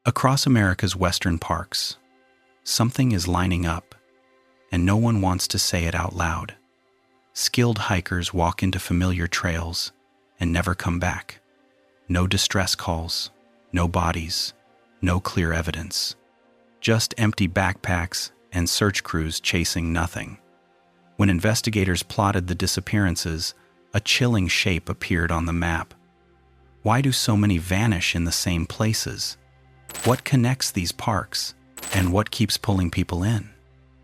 Across America's western parks, something is lining up, and no one wants to say it out loud. Skilled hikers walk into familiar trails and never come back. No distress calls, no bodies, no clear evidence. Just empty backpacks and search crews chasing nothing. When investigators plotted the disappearances, a chilling shape appeared on the map. Why do so many vanish in the same places? What connects these parks, and what keeps pulling people in?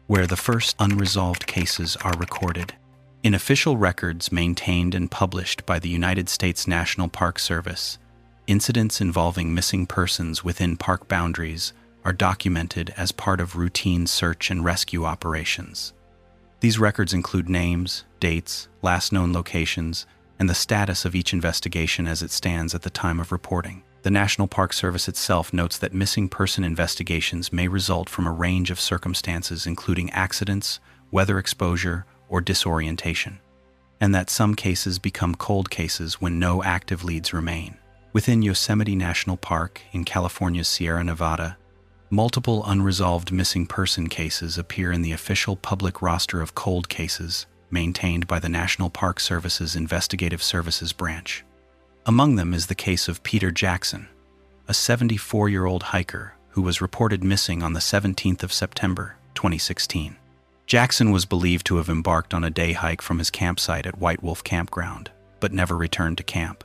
Where the first unresolved cases are recorded. In official records maintained and published by the United States National Park Service, incidents involving missing persons within park boundaries are documented as part of routine search and rescue operations. These records include names, dates, last known locations, and the status of each investigation as it stands at the time of reporting. The National Park Service itself notes that missing person investigations may result from a range of circumstances including accidents, weather exposure, or disorientation, and that some cases become cold cases when no active leads remain. Within Yosemite National Park in California's Sierra Nevada, multiple unresolved missing person cases appear in the official public roster of cold cases maintained by the National Park Service's Investigative Services Branch. Among them is the case of Peter Jackson, a 74-year-old hiker who was reported missing on the 17th of September, 2016. Jackson was believed to have embarked on a day hike from his campsite at White Wolf Campground, but never returned to camp.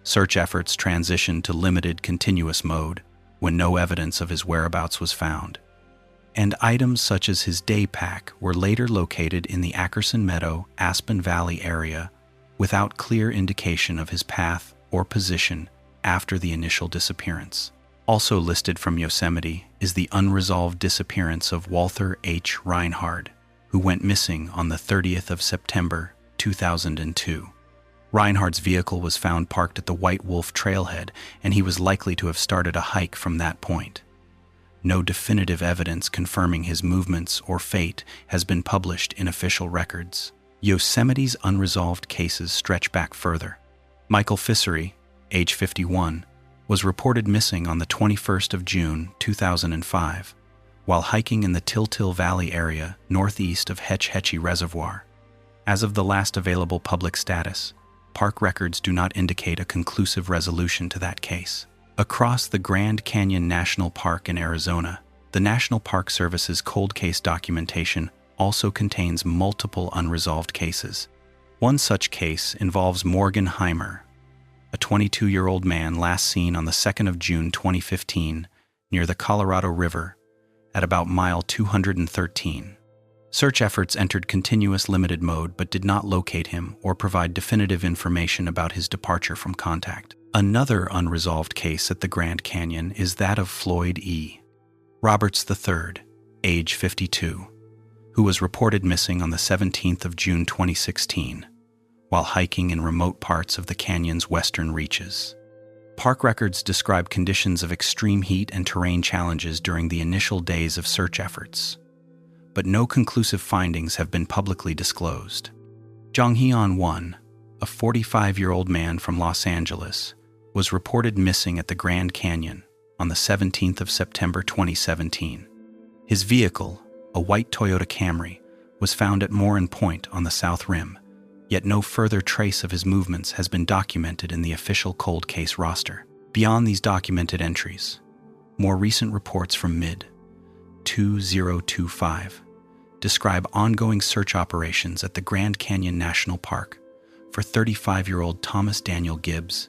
Search efforts transitioned to limited continuous mode when no evidence of his whereabouts was found, and items such as his day pack were later located in the Ackerson Meadow, Aspen Valley area without clear indication of his path or position after the initial disappearance. Also listed from Yosemite is the unresolved disappearance of Walter H. Reinhard, who went missing on the 30th of September, 2002. Reinhard's vehicle was found parked at the White Wolf trailhead, and he was likely to have started a hike from that point. No definitive evidence confirming his movements or fate has been published in official records. Yosemite's unresolved cases stretch back further. Michael Fissery, age 51, was reported missing on the 21st of June, 2005, while hiking in the Tiltil Valley area northeast of Hetch Hetchy Reservoir. As of the last available public status, park records do not indicate a conclusive resolution to that case. Across the Grand Canyon National Park in Arizona, the National Park Service's cold case documentation also contains multiple unresolved cases. One such case involves Morgan Heimer, a 22-year-old man last seen on the 2nd of June 2015 near the Colorado River at about mile 213. Search efforts entered continuous limited mode but did not locate him or provide definitive information about his departure from contact. Another unresolved case at the Grand Canyon is that of Floyd E. Roberts III, age 52, who was reported missing on the 17th of June 2016 while hiking in remote parts of the canyon's western reaches. Park records describe conditions of extreme heat and terrain challenges during the initial days of search efforts, but no conclusive findings have been publicly disclosed. Jonghyun Won, a 45-year-old man from Los Angeles, was reported missing at the Grand Canyon on the 17th of September 2017. His vehicle, a white Toyota Camry, was found at Morin Point on the South Rim, yet no further trace of his movements has been documented in the official cold case roster. Beyond these documented entries, more recent reports from mid-2025 describe ongoing search operations at the Grand Canyon National Park for 35-year-old Thomas Daniel Gibbs,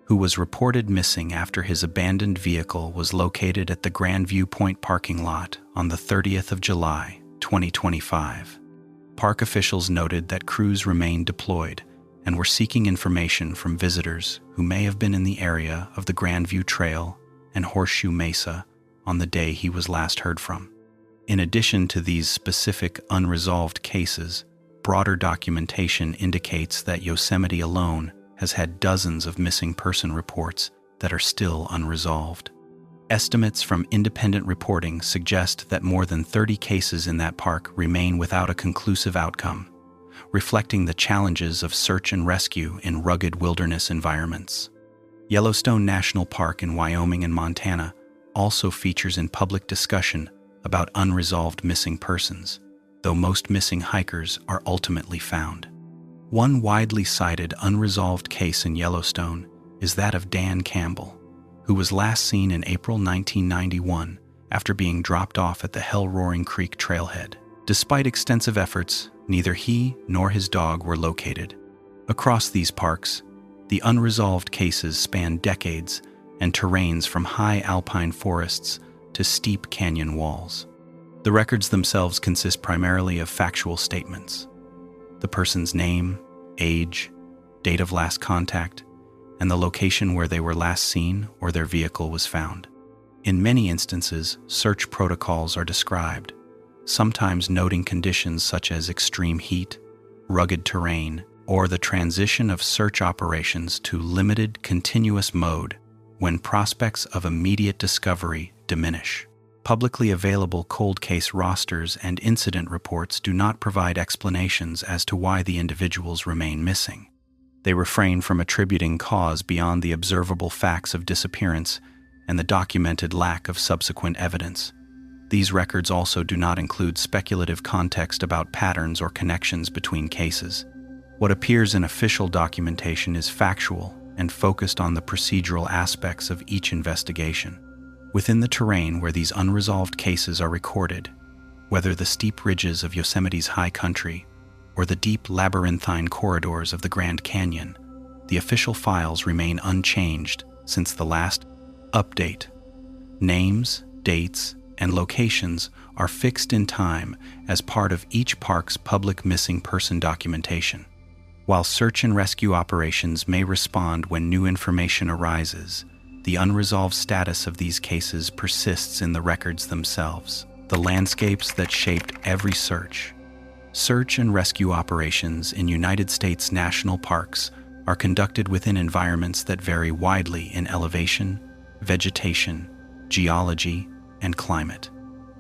who was reported missing after his abandoned vehicle was located at the Grand View Point parking lot on the 30th of July, 2025. Park officials noted that crews remained deployed and were seeking information from visitors who may have been in the area of the Grandview Trail and Horseshoe Mesa on the day he was last heard from. In addition to these specific unresolved cases, broader documentation indicates that Yosemite alone has had dozens of missing person reports that are still unresolved. Estimates from independent reporting suggest that more than 30 cases in that park remain without a conclusive outcome, reflecting the challenges of search and rescue in rugged wilderness environments. Yellowstone National Park in Wyoming and Montana also features in public discussion about unresolved missing persons, though most missing hikers are ultimately found. One widely cited unresolved case in Yellowstone is that of Dan Campbell, who was last seen in April 1991 after being dropped off at the Hell-Roaring Creek trailhead. Despite extensive efforts, neither he nor his dog were located. Across these parks, the unresolved cases span decades and terrains from high alpine forests to steep canyon walls. The records themselves consist primarily of factual statements: the person's name, age, date of last contact, and the location where they were last seen or their vehicle was found. In many instances, search protocols are described, sometimes noting conditions such as extreme heat, rugged terrain, or the transition of search operations to limited continuous mode when prospects of immediate discovery diminish. Publicly available cold case rosters and incident reports do not provide explanations as to why the individuals remain missing. They refrain from attributing cause beyond the observable facts of disappearance and the documented lack of subsequent evidence. These records also do not include speculative context about patterns or connections between cases. What appears in official documentation is factual and focused on the procedural aspects of each investigation. Within the terrain where these unresolved cases are recorded, whether the steep ridges of Yosemite's high country or the deep labyrinthine corridors of the Grand Canyon, the official files remain unchanged since the last update. Names, dates, and locations are fixed in time as part of each park's public missing person documentation. While search and rescue operations may respond when new information arises, the unresolved status of these cases persists in the records themselves, the landscapes that shaped every search. Search and rescue operations in United States national parks are conducted within environments that vary widely in elevation, vegetation, geology, and climate.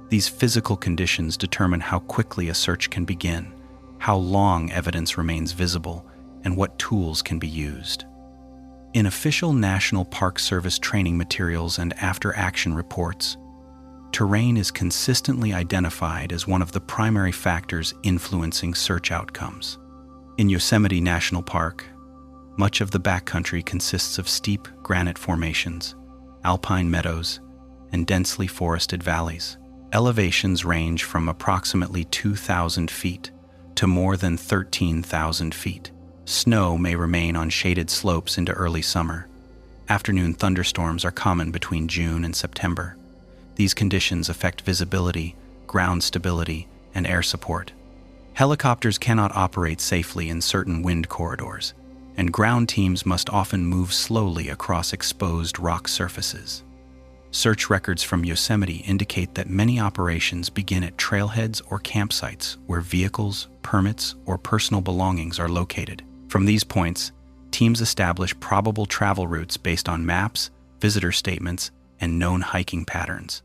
These physical conditions determine how quickly a search can begin, how long evidence remains visible, and what tools can be used. In official National Park Service training materials and after-action reports, terrain is consistently identified as one of the primary factors influencing search outcomes. In Yosemite National Park, much of the backcountry consists of steep granite formations, alpine meadows, and densely forested valleys. Elevations range from approximately 2,000 feet to more than 13,000 feet. Snow may remain on shaded slopes into early summer. Afternoon thunderstorms are common between June and September. These conditions affect visibility, ground stability, and air support. Helicopters cannot operate safely in certain wind corridors, and ground teams must often move slowly across exposed rock surfaces. Search records from Yosemite indicate that many operations begin at trailheads or campsites where vehicles, permits, or personal belongings are located. From these points, teams establish probable travel routes based on maps, visitor statements, and known hiking patterns.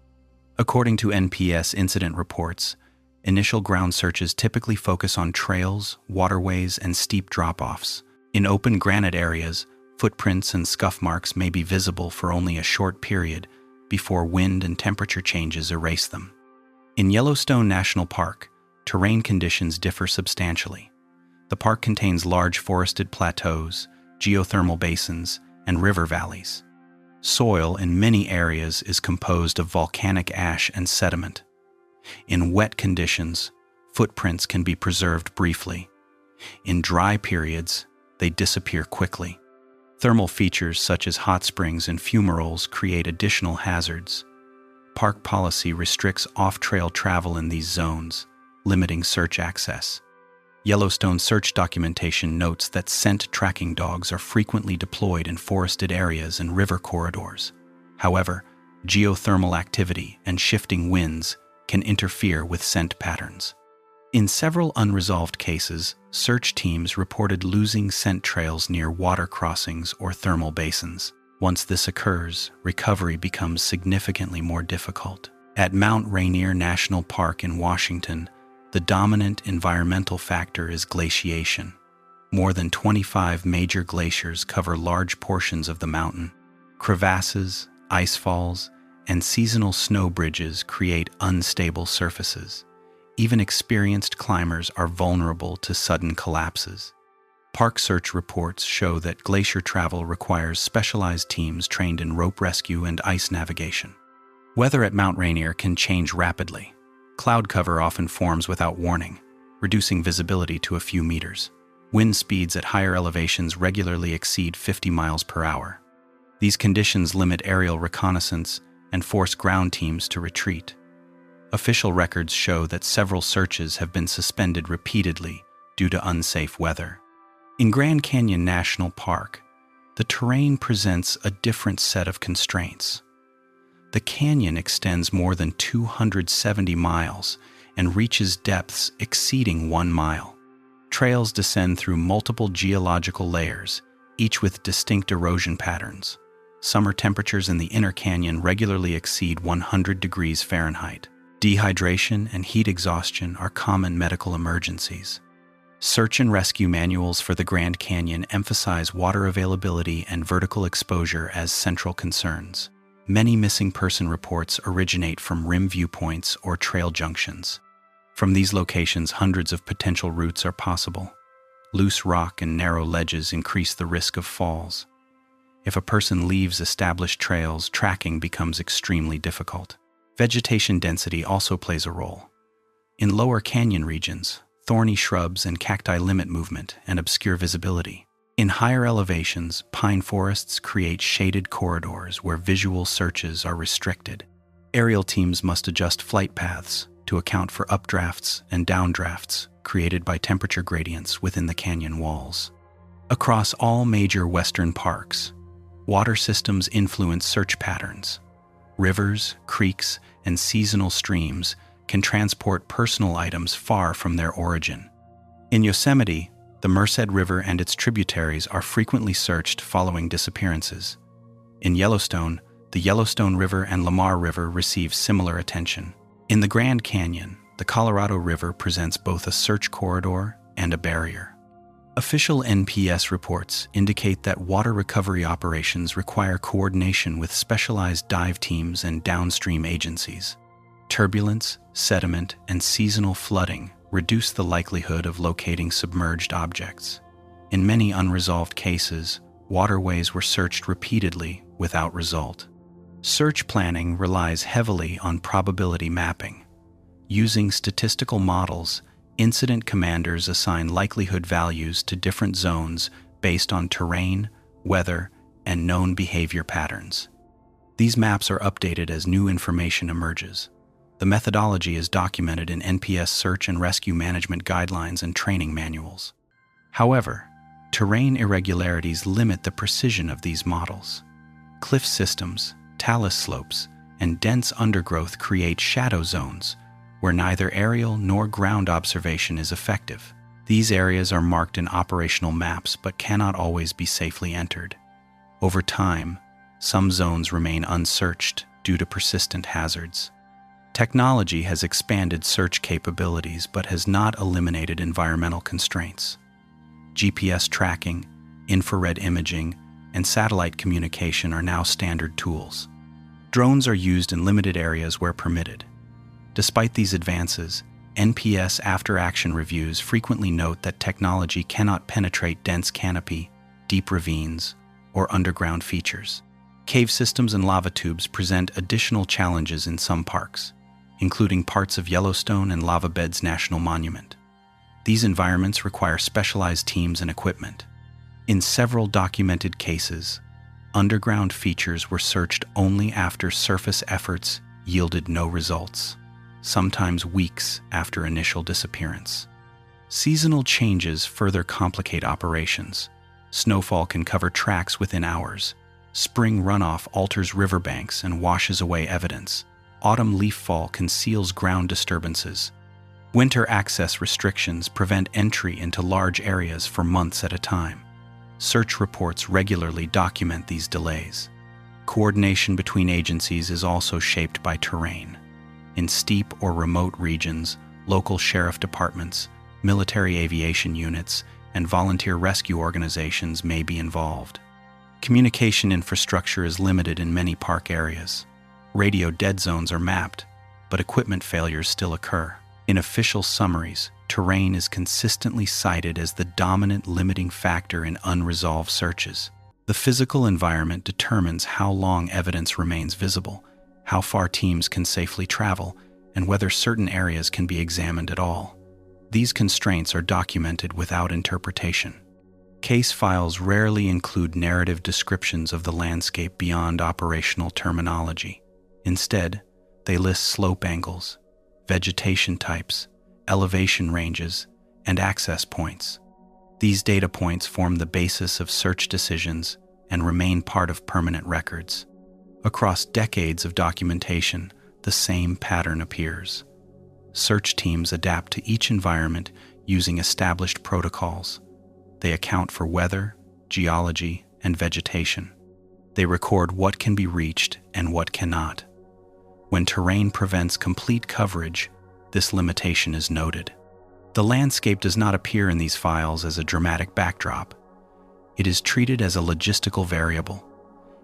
According to NPS incident reports, initial ground searches typically focus on trails, waterways, and steep drop-offs. In open granite areas, footprints and scuff marks may be visible for only a short period before wind and temperature changes erase them. In Yellowstone National Park, terrain conditions differ substantially. The park contains large forested plateaus, geothermal basins, and river valleys. Soil in many areas is composed of volcanic ash and sediment. In wet conditions, footprints can be preserved briefly. In dry periods, they disappear quickly. Thermal features such as hot springs and fumaroles create additional hazards. Park policy restricts off-trail travel in these zones, limiting search access. Yellowstone search documentation notes that scent tracking dogs are frequently deployed in forested areas and river corridors. However, geothermal activity and shifting winds can interfere with scent patterns. In several unresolved cases, search teams reported losing scent trails near water crossings or thermal basins. Once this occurs, recovery becomes significantly more difficult. At Mount Rainier National Park in Washington, the dominant environmental factor is glaciation. More than 25 major glaciers cover large portions of the mountain. Crevasses, ice falls, and seasonal snow bridges create unstable surfaces. Even experienced climbers are vulnerable to sudden collapses. Park search reports show that glacier travel requires specialized teams trained in rope rescue and ice navigation. Weather at Mount Rainier can change rapidly. Cloud cover often forms without warning, reducing visibility to a few meters. Wind speeds at higher elevations regularly exceed 50 miles per hour. These conditions limit aerial reconnaissance and force ground teams to retreat. Official records show that several searches have been suspended repeatedly due to unsafe weather. In Grand Canyon National Park, the terrain presents a different set of constraints. The canyon extends more than 270 miles and reaches depths exceeding 1 mile. Trails descend through multiple geological layers, each with distinct erosion patterns. Summer temperatures in the inner canyon regularly exceed 100 degrees Fahrenheit. Dehydration and heat exhaustion are common medical emergencies. Search and rescue manuals for the Grand Canyon emphasize water availability and vertical exposure as central concerns. Many missing person reports originate from rim viewpoints or trail junctions. From these locations, hundreds of potential routes are possible. Loose rock and narrow ledges increase the risk of falls. If a person leaves established trails, tracking becomes extremely difficult. Vegetation density also plays a role. In lower canyon regions, thorny shrubs and cacti limit movement and obscure visibility. In higher elevations, pine forests create shaded corridors where visual searches are restricted. Aerial teams must adjust flight paths to account for updrafts and downdrafts created by temperature gradients within the canyon walls. Across all major western parks, water systems influence search patterns. Rivers, creeks, and seasonal streams can transport personal items far from their origin. In Yosemite, the Merced River and its tributaries are frequently searched following disappearances. In Yellowstone, the Yellowstone River and Lamar River receive similar attention. In the Grand Canyon, the Colorado River presents both a search corridor and a barrier. Official NPS reports indicate that water recovery operations require coordination with specialized dive teams and downstream agencies. Turbulence, sediment, and seasonal flooding reduce the likelihood of locating submerged objects. In many unresolved cases, waterways were searched repeatedly without result. Search planning relies heavily on probability mapping. Using statistical models, incident commanders assign likelihood values to different zones based on terrain, weather, and known behavior patterns. These maps are updated as new information emerges. The methodology is documented in NPS search and rescue management guidelines and training manuals. However, terrain irregularities limit the precision of these models. Cliff systems, talus slopes, and dense undergrowth create shadow zones where neither aerial nor ground observation is effective. These areas are marked in operational maps but cannot always be safely entered. Over time, some zones remain unsearched due to persistent hazards. Technology has expanded search capabilities but has not eliminated environmental constraints. GPS tracking, infrared imaging, and satellite communication are now standard tools. Drones are used in limited areas where permitted. Despite these advances, NPS after-action reviews frequently note that technology cannot penetrate dense canopy, deep ravines, or underground features. Cave systems and lava tubes present additional challenges in some parks, including parts of Yellowstone and Lava Beds National Monument. These environments require specialized teams and equipment. In several documented cases, underground features were searched only after surface efforts yielded no results, sometimes weeks after initial disappearance. Seasonal changes further complicate operations. Snowfall can cover tracks within hours. Spring runoff alters riverbanks and washes away evidence. Autumn leaf fall conceals ground disturbances. Winter access restrictions prevent entry into large areas for months at a time. Search reports regularly document these delays. Coordination between agencies is also shaped by terrain. In steep or remote regions, local sheriff departments, military aviation units, and volunteer rescue organizations may be involved. Communication infrastructure is limited in many park areas. Radio dead zones are mapped, but equipment failures still occur. In official summaries, terrain is consistently cited as the dominant limiting factor in unresolved searches. The physical environment determines how long evidence remains visible, how far teams can safely travel, and whether certain areas can be examined at all. These constraints are documented without interpretation. Case files rarely include narrative descriptions of the landscape beyond operational terminology. Instead, they list slope angles, vegetation types, elevation ranges, and access points. These data points form the basis of search decisions and remain part of permanent records. Across decades of documentation, the same pattern appears. Search teams adapt to each environment using established protocols. They account for weather, geology, and vegetation. They record what can be reached and what cannot. When terrain prevents complete coverage, this limitation is noted. The landscape does not appear in these files as a dramatic backdrop. It is treated as a logistical variable.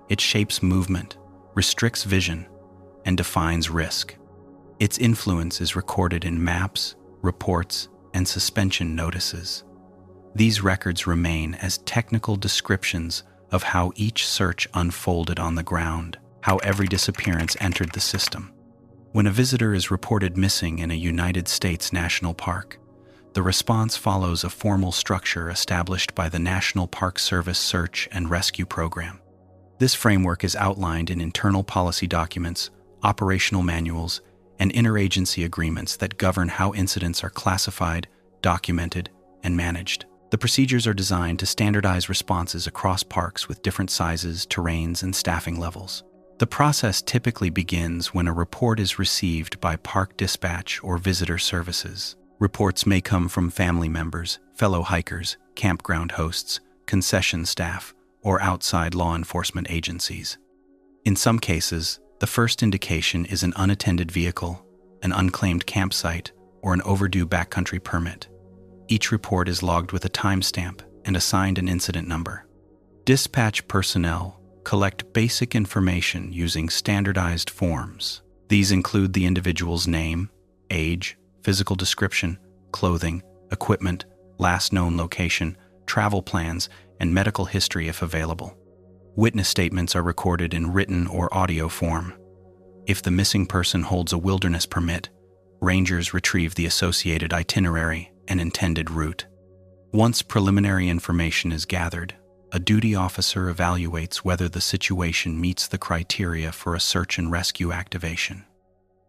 It shapes movement, restricts vision, and defines risk. Its influence is recorded in maps, reports, and suspension notices. These records remain as technical descriptions of how each search unfolded on the ground, how every disappearance entered the system. When a visitor is reported missing in a United States national park, the response follows a formal structure established by the National Park Service Search and Rescue Program. This framework is outlined in internal policy documents, operational manuals, and interagency agreements that govern how incidents are classified, documented, and managed. The procedures are designed to standardize responses across parks with different sizes, terrains, and staffing levels. The process typically begins when a report is received by park dispatch or visitor services. Reports may come from family members, fellow hikers, campground hosts, concession staff, or outside law enforcement agencies. In some cases, the first indication is an unattended vehicle, an unclaimed campsite, or an overdue backcountry permit. Each report is logged with a timestamp and assigned an incident number. Dispatch personnel collect basic information using standardized forms. These include the individual's name, age, physical description, clothing, equipment, last known location, travel plans, and medical history if available. Witness statements are recorded in written or audio form. If the missing person holds a wilderness permit, rangers retrieve the associated itinerary and intended route. Once preliminary information is gathered, a duty officer evaluates whether the situation meets the criteria for a search and rescue activation.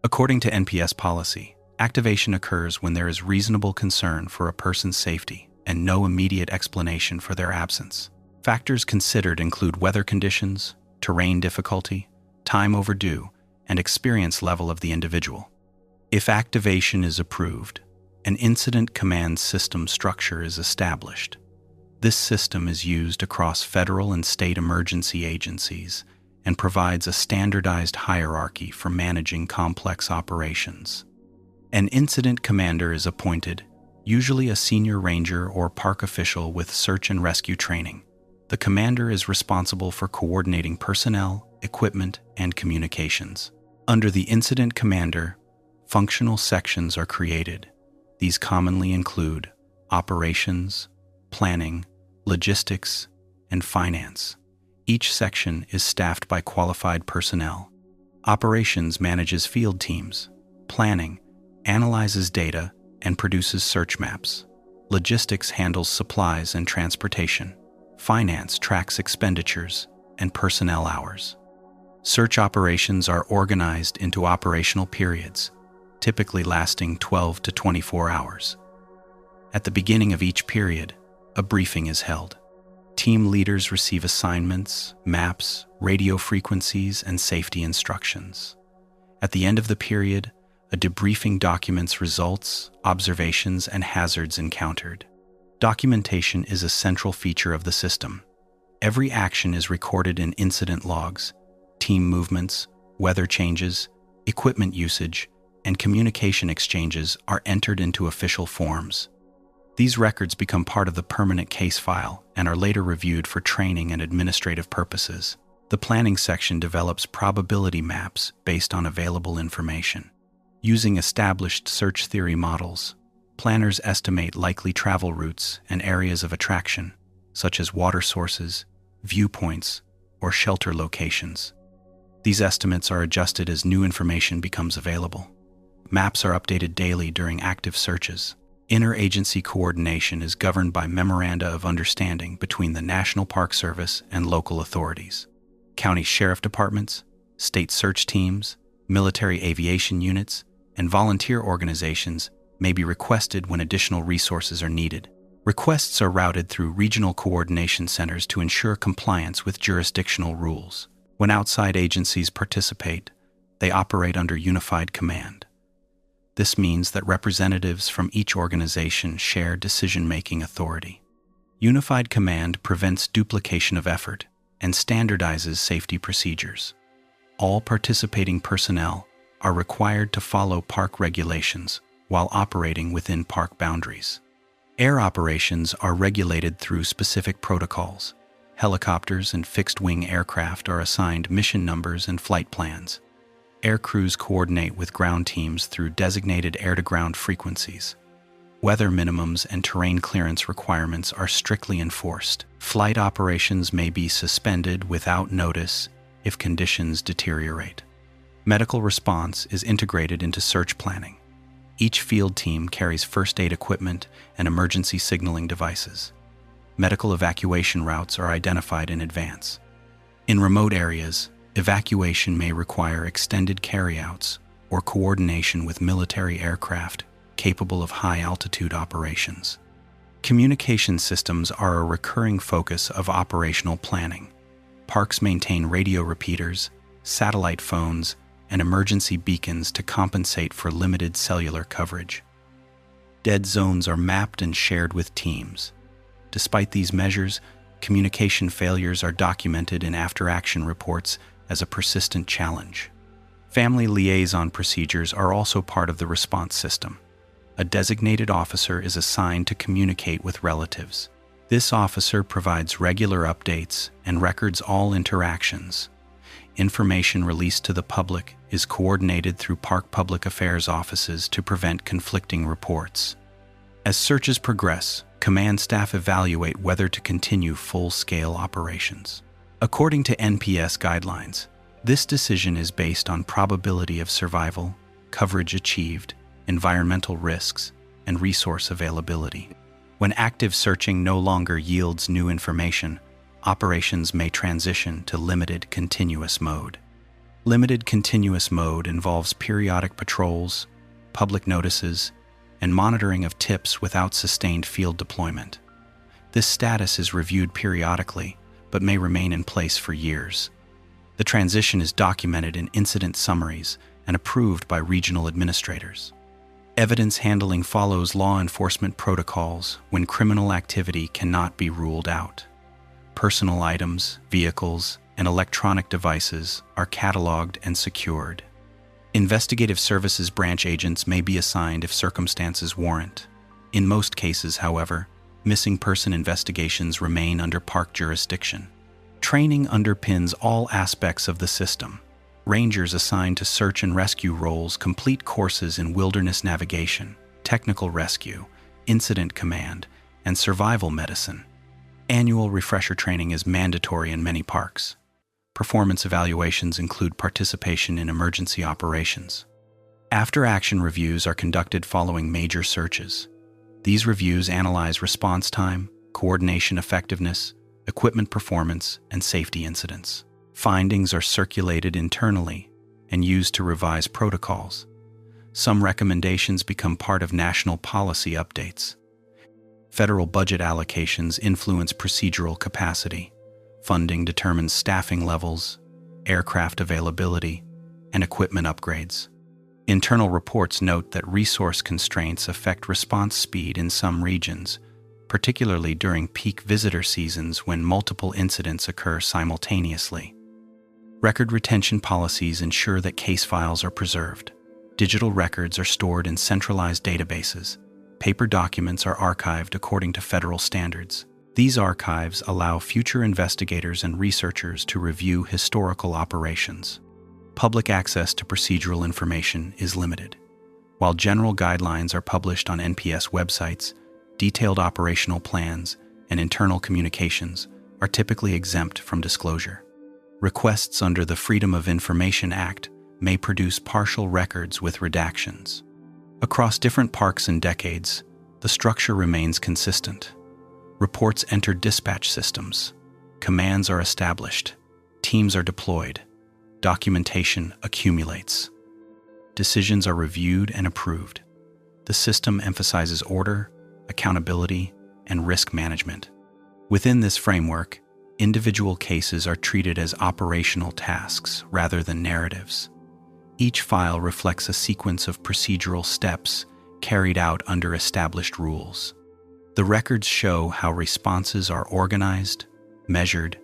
According to NPS policy, activation occurs when there is reasonable concern for a person's safety and no immediate explanation for their absence. Factors considered include weather conditions, terrain difficulty, time overdue, and experience level of the individual. If activation is approved, an incident command system structure is established. This system is used across federal and state emergency agencies and provides a standardized hierarchy for managing complex operations. An incident commander is appointed, usually a senior ranger or park official with search and rescue training. The commander is responsible for coordinating personnel, equipment, and communications. Under the incident commander, functional sections are created. These commonly include operations, planning, logistics, and finance. Each section is staffed by qualified personnel. Operations manages field teams. Planning analyzes data and produces search maps. Logistics handles supplies and transportation. Finance tracks expenditures and personnel hours. Search operations are organized into operational periods, typically lasting 12 to 24 hours. At the beginning of each period, a briefing is held. Team leaders receive assignments, maps, radio frequencies, and safety instructions. At the end of the period, a debriefing documents results, observations, and hazards encountered. Documentation is a central feature of the system. Every action is recorded in incident logs. Team movements, weather changes, equipment usage, and communication exchanges are entered into official forms. These records become part of the permanent case file and are later reviewed for training and administrative purposes. The planning section develops probability maps based on available information. Using established search theory models, planners estimate likely travel routes and areas of attraction, such as water sources, viewpoints, or shelter locations. These estimates are adjusted as new information becomes available. Maps are updated daily during active searches. Interagency coordination is governed by memoranda of understanding between the National Park Service and local authorities. County sheriff departments, state search teams, military aviation units, and volunteer organizations may be requested when additional resources are needed. Requests are routed through regional coordination centers to ensure compliance with jurisdictional rules. When outside agencies participate, they operate under unified command. This means that representatives from each organization share decision-making authority. Unified command prevents duplication of effort and standardizes safety procedures. All participating personnel are required to follow park regulations while operating within park boundaries. Air operations are regulated through specific protocols. Helicopters and fixed-wing aircraft are assigned mission numbers and flight plans. Air crews coordinate with ground teams through designated air-to-ground frequencies. Weather minimums and terrain clearance requirements are strictly enforced. Flight operations may be suspended without notice if conditions deteriorate. Medical response is integrated into search planning. Each field team carries first aid equipment and emergency signaling devices. Medical evacuation routes are identified in advance. In remote areas, evacuation may require extended carryouts or coordination with military aircraft capable of high-altitude operations. Communication systems are a recurring focus of operational planning. Parks maintain radio repeaters, satellite phones, and emergency beacons to compensate for limited cellular coverage. Dead zones are mapped and shared with teams. Despite these measures, communication failures are documented in after-action reports as a persistent challenge. Family liaison procedures are also part of the response system. A designated officer is assigned to communicate with relatives. This officer provides regular updates and records all interactions. Information released to the public is coordinated through park public affairs offices to prevent conflicting reports. As searches progress, command staff evaluate whether to continue full-scale operations. According to NPS guidelines, this decision is based on probability of survival, coverage achieved, environmental risks, and resource availability. When active searching no longer yields new information, operations may transition to limited continuous mode. Limited continuous mode involves periodic patrols, public notices, and monitoring of tips without sustained field deployment. This status is reviewed periodically, but may remain in place for years. The transition is documented in incident summaries and approved by regional administrators. Evidence handling follows law enforcement protocols when criminal activity cannot be ruled out. Personal items, vehicles, and electronic devices are cataloged and secured. Investigative services branch agents may be assigned if circumstances warrant. In most cases, however, missing person investigations remain under park jurisdiction. Training underpins all aspects of the system. Rangers assigned to search and rescue roles complete courses in wilderness navigation, technical rescue, incident command, and survival medicine. Annual refresher training is mandatory in many parks. Performance evaluations include participation in emergency operations. After-action reviews are conducted following major searches. These reviews analyze response time, coordination effectiveness, equipment performance, and safety incidents. Findings are circulated internally and used to revise protocols. Some recommendations become part of national policy updates. Federal budget allocations influence procedural capacity. Funding determines staffing levels, aircraft availability, and equipment upgrades. Internal reports note that resource constraints affect response speed in some regions, particularly during peak visitor seasons when multiple incidents occur simultaneously. Record retention policies ensure that case files are preserved. Digital records are stored in centralized databases. Paper documents are archived according to federal standards. These archives allow future investigators and researchers to review historical operations. Public access to procedural information is limited. While general guidelines are published on NPS websites, detailed operational plans and internal communications are typically exempt from disclosure. Requests under the Freedom of Information Act may produce partial records with redactions. Across different parks and decades, the structure remains consistent. Reports enter dispatch systems. Commands are established. Teams are deployed. Documentation accumulates. Decisions are reviewed and approved. The system emphasizes order, accountability, and risk management. Within this framework, individual cases are treated as operational tasks rather than narratives. Each file reflects a sequence of procedural steps carried out under established rules. The records show how responses are organized, measured,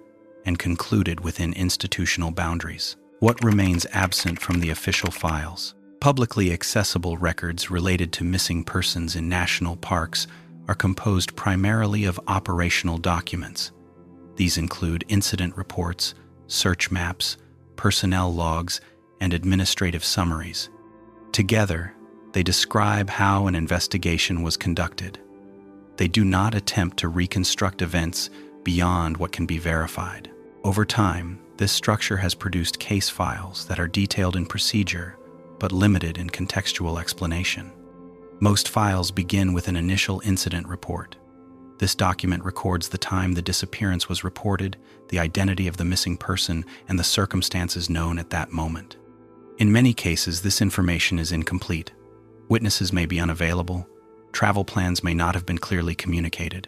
and concluded within institutional boundaries. What remains absent from the official files? Publicly accessible records related to missing persons in national parks are composed primarily of operational documents. These include incident reports, search maps, personnel logs, and administrative summaries. Together, they describe how an investigation was conducted. They do not attempt to reconstruct events beyond what can be verified. Over time, this structure has produced case files that are detailed in procedure, but limited in contextual explanation. Most files begin with an initial incident report. This document records the time the disappearance was reported, the identity of the missing person, and the circumstances known at that moment. In many cases, this information is incomplete. Witnesses may be unavailable. Travel plans may not have been clearly communicated.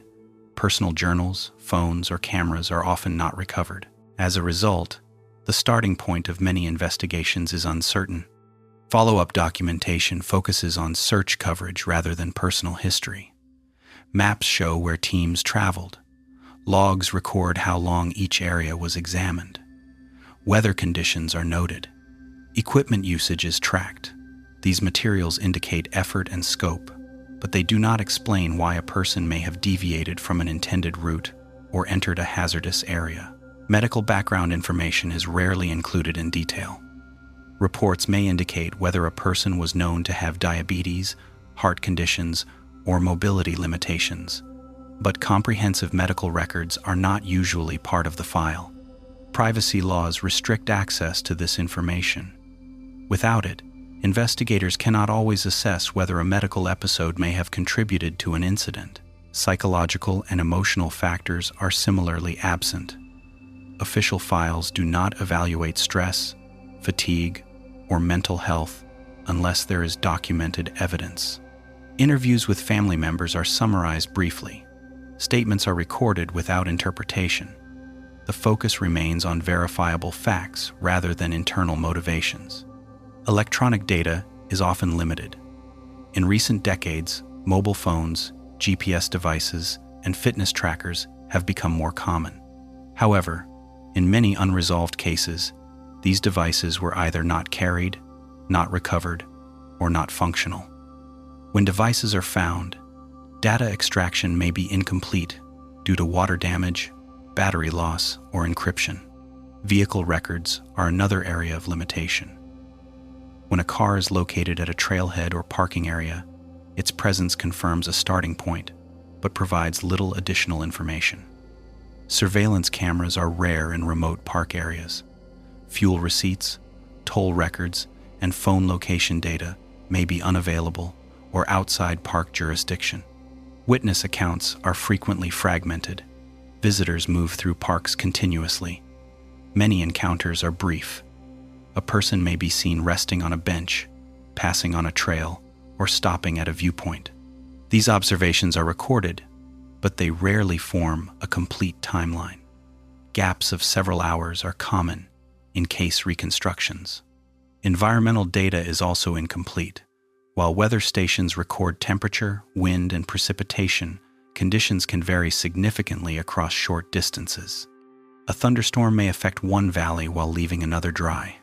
Personal journals, phones, or cameras are often not recovered. As a result, the starting point of many investigations is uncertain. Follow-up documentation focuses on search coverage rather than personal history. Maps show where teams traveled. Logs record how long each area was examined. Weather conditions are noted. Equipment usage is tracked. These materials indicate effort and scope, but they do not explain why a person may have deviated from an intended route or entered a hazardous area. Medical background information is rarely included in detail. Reports may indicate whether a person was known to have diabetes, heart conditions, or mobility limitations, but comprehensive medical records are not usually part of the file. Privacy laws restrict access to this information. Without it, investigators cannot always assess whether a medical episode may have contributed to an incident. Psychological and emotional factors are similarly absent. Official files do not evaluate stress, fatigue, or mental health unless there is documented evidence. Interviews with family members are summarized briefly. Statements are recorded without interpretation. The focus remains on verifiable facts rather than internal motivations. Electronic data is often limited. In recent decades, mobile phones, GPS devices, and fitness trackers have become more common. However, in many unresolved cases, these devices were either not carried, not recovered, or not functional. When devices are found, data extraction may be incomplete due to water damage, battery loss, or encryption. Vehicle records are another area of limitation. When a car is located at a trailhead or parking area, its presence confirms a starting point, but provides little additional information. Surveillance cameras are rare in remote park areas. Fuel receipts, toll records, and phone location data may be unavailable or outside park jurisdiction. Witness accounts are frequently fragmented. Visitors move through parks continuously. Many encounters are brief. A person may be seen resting on a bench, passing on a trail, or stopping at a viewpoint. These observations are recorded, but they rarely form a complete timeline. Gaps of several hours are common in case reconstructions. Environmental data is also incomplete. While weather stations record temperature, wind, and precipitation, conditions can vary significantly across short distances. A thunderstorm may affect one valley while leaving another dry.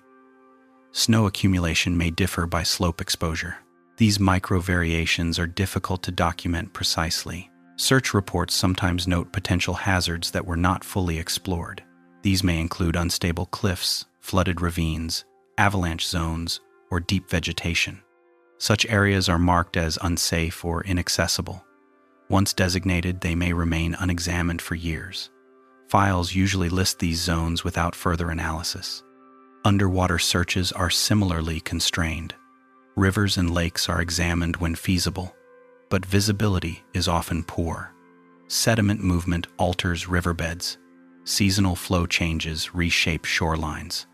Snow accumulation may differ by slope exposure. These micro variations are difficult to document precisely. Search reports sometimes note potential hazards that were not fully explored. These may include unstable cliffs, flooded ravines, avalanche zones, or deep vegetation. Such areas are marked as unsafe or inaccessible. Once designated, they may remain unexamined for years. Files usually list these zones without further analysis. Underwater searches are similarly constrained. Rivers and lakes are examined when feasible, but visibility is often poor. Sediment movement alters riverbeds. Seasonal flow changes reshape shorelines.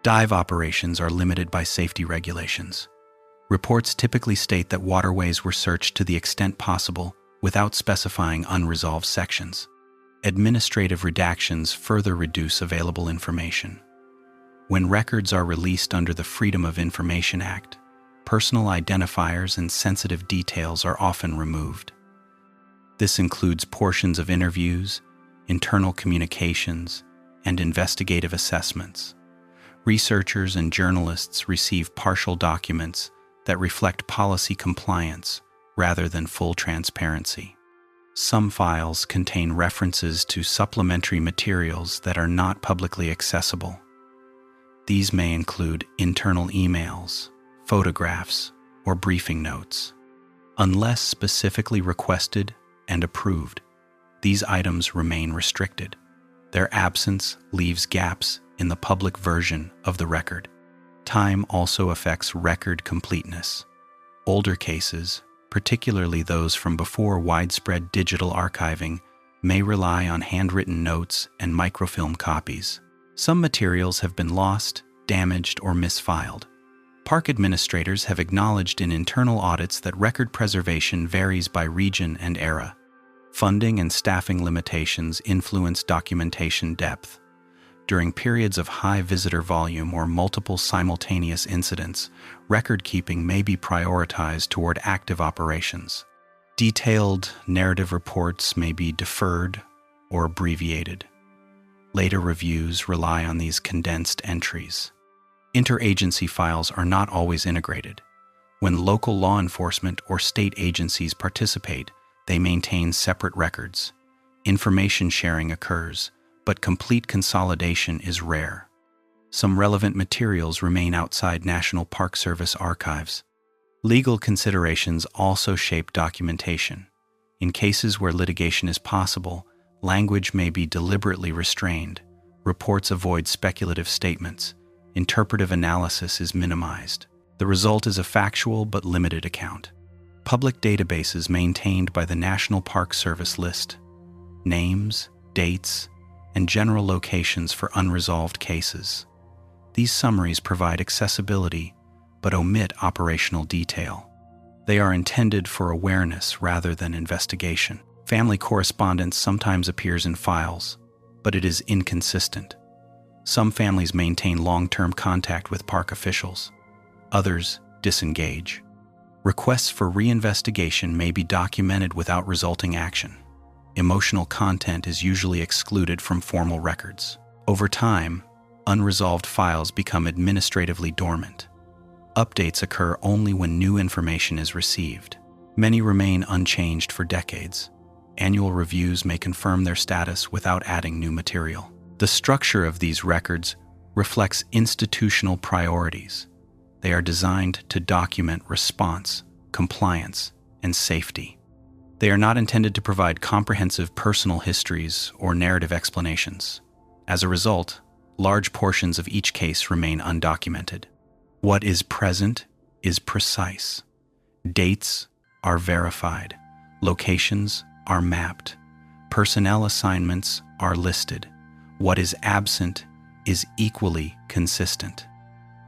Dive operations are limited by safety regulations. Reports typically state that waterways were searched to the extent possible without specifying unresolved sections. Administrative redactions further reduce available information. When records are released under the Freedom of Information Act, personal identifiers and sensitive details are often removed. This includes portions of interviews, internal communications, and investigative assessments. Researchers and journalists receive partial documents that reflect policy compliance rather than full transparency. Some files contain references to supplementary materials that are not publicly accessible. These may include internal emails, photographs, or briefing notes. Unless specifically requested and approved, these items remain restricted. Their absence leaves gaps in the public version of the record. Time also affects record completeness. Older cases, particularly those from before widespread digital archiving, may rely on handwritten notes and microfilm copies. Some materials have been lost, damaged, or misfiled. Park administrators have acknowledged in internal audits that record preservation varies by region and era. Funding and staffing limitations influence documentation depth. During periods of high visitor volume or multiple simultaneous incidents, record-keeping may be prioritized toward active operations. Detailed narrative reports may be deferred or abbreviated. Later reviews rely on these condensed entries. Interagency files are not always integrated. When local law enforcement or state agencies participate, they maintain separate records. Information sharing occurs, but complete consolidation is rare. Some relevant materials remain outside National Park Service archives. Legal considerations also shape documentation. In cases where litigation is possible, language may be deliberately restrained. Reports avoid speculative statements. Interpretive analysis is minimized. The result is a factual but limited account. Public databases maintained by the National Park Service list names, dates, and general locations for unresolved cases. These summaries provide accessibility but omit operational detail. They are intended for awareness rather than investigation. Family correspondence sometimes appears in files, but it is inconsistent. Some families maintain long-term contact with park officials. Others disengage. Requests for reinvestigation may be documented without resulting action. Emotional content is usually excluded from formal records. Over time, unresolved files become administratively dormant. Updates occur only when new information is received. Many remain unchanged for decades. Annual reviews may confirm their status without adding new material. The structure of these records reflects institutional priorities. They are designed to document response, compliance, and safety. They are not intended to provide comprehensive personal histories or narrative explanations. As a result, large portions of each case remain undocumented. What is present is precise. Dates are verified. Locations are mapped. Personnel assignments are listed. What is absent is equally consistent.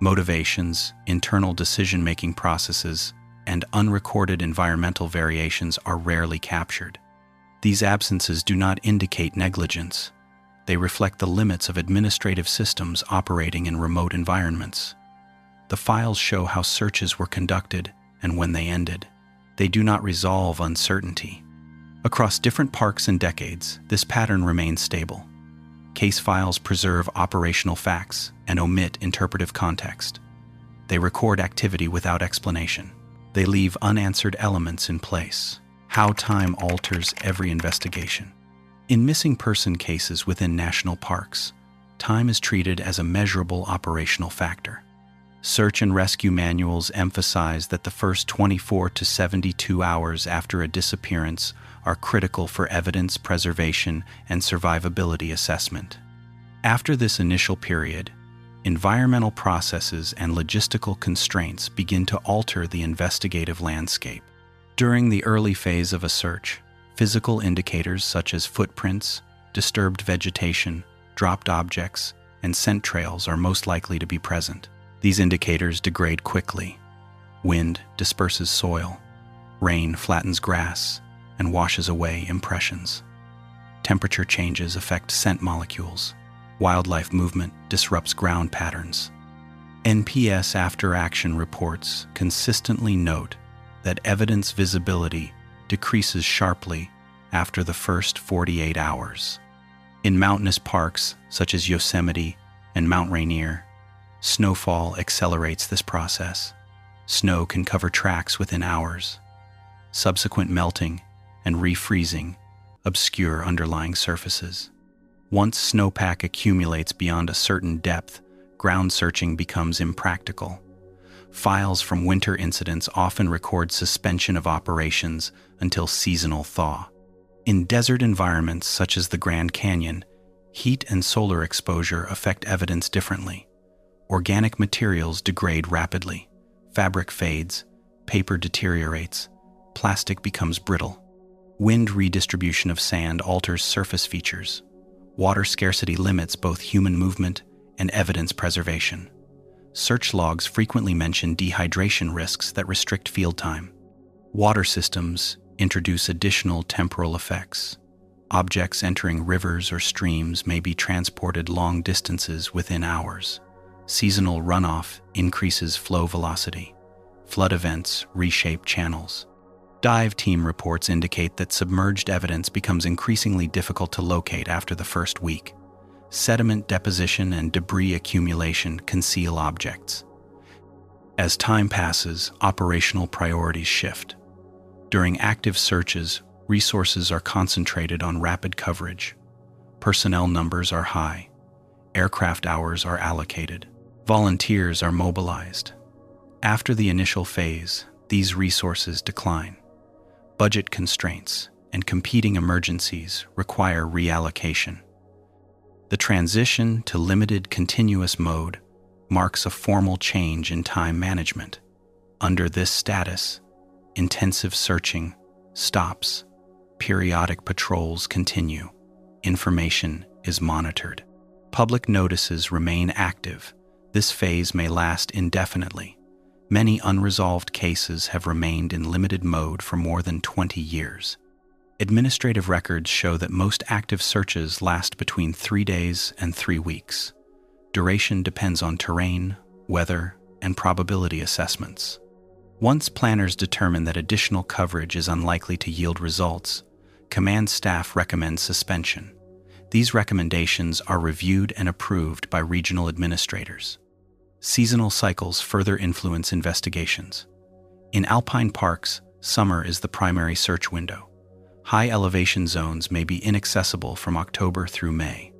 Motivations, internal decision-making processes, and unrecorded environmental variations are rarely captured. These absences do not indicate negligence. They reflect the limits of administrative systems operating in remote environments. The files show how searches were conducted and when they ended. They do not resolve uncertainty. Across different parks and decades, this pattern remains stable. Case files preserve operational facts and omit interpretive context. They record activity without explanation. They leave unanswered elements in place. How time alters every investigation. In missing person cases within national parks, time is treated as a measurable operational factor. Search and rescue manuals emphasize that the first 24 to 72 hours after a disappearance are critical for evidence preservation and survivability assessment. After this initial period, environmental processes and logistical constraints begin to alter the investigative landscape. During the early phase of a search, physical indicators such as footprints, disturbed vegetation, dropped objects, and scent trails are most likely to be present. These indicators degrade quickly. Wind disperses soil, rain flattens grass, and washes away impressions. Temperature changes affect scent molecules. Wildlife movement disrupts ground patterns. NPS after-action reports consistently note that evidence visibility decreases sharply after the first 48 hours. In mountainous parks such as Yosemite and Mount Rainier, snowfall accelerates this process. Snow can cover tracks within hours. Subsequent melting and refreezing obscure underlying surfaces. Once snowpack accumulates beyond a certain depth, ground searching becomes impractical. Files from winter incidents often record suspension of operations until seasonal thaw. In desert environments such as the Grand Canyon, heat and solar exposure affect evidence differently. Organic materials degrade rapidly. Fabric fades, paper deteriorates, plastic becomes brittle. Wind redistribution of sand alters surface features. Water scarcity limits both human movement and evidence preservation. Search logs frequently mention dehydration risks that restrict field time. Water systems introduce additional temporal effects. Objects entering rivers or streams may be transported long distances within hours. Seasonal runoff increases flow velocity. Flood events reshape channels. Dive team reports indicate that submerged evidence becomes increasingly difficult to locate after the first week. Sediment deposition and debris accumulation conceal objects. As time passes, operational priorities shift. During active searches, resources are concentrated on rapid coverage. Personnel numbers are high. Aircraft hours are allocated. Volunteers are mobilized. After the initial phase, these resources decline. Budget constraints and competing emergencies require reallocation. The transition to limited continuous mode marks a formal change in time management. Under this status, intensive searching stops. Periodic patrols continue. Information is monitored. Public notices remain active. This phase may last indefinitely. Many unresolved cases have remained in limited mode for more than 20 years. Administrative records show that most active searches last between 3 days and 3 weeks. Duration depends on terrain, weather, and probability assessments. Once planners determine that additional coverage is unlikely to yield results, command staff recommend suspension. These recommendations are reviewed and approved by regional administrators. Seasonal cycles further influence investigations. In alpine parks, summer is the primary search window. High elevation zones may be inaccessible from October through May.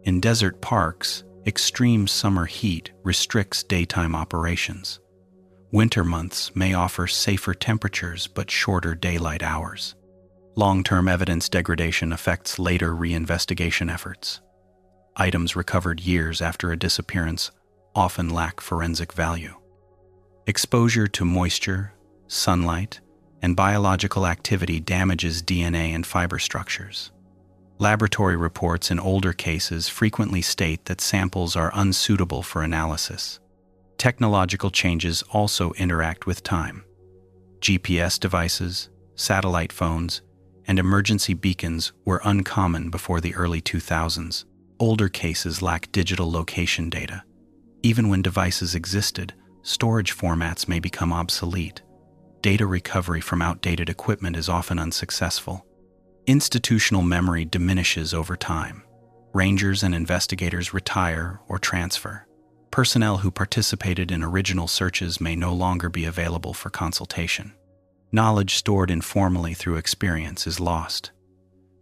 In desert parks, extreme summer heat restricts daytime operations. Winter months may offer safer temperatures but shorter daylight hours. Long-term evidence degradation affects later reinvestigation efforts. Items recovered years after a disappearance often lack forensic value. Exposure to moisture, sunlight, and biological activity damages DNA and fiber structures. Laboratory reports in older cases frequently state that samples are unsuitable for analysis. Technological changes also interact with time. GPS devices, satellite phones, and emergency beacons were uncommon before the early 2000s. Older cases lack digital location data. Even when devices existed, storage formats may become obsolete. Data recovery from outdated equipment is often unsuccessful. Institutional memory diminishes over time. Rangers and investigators retire or transfer. Personnel who participated in original searches may no longer be available for consultation. Knowledge stored informally through experience is lost.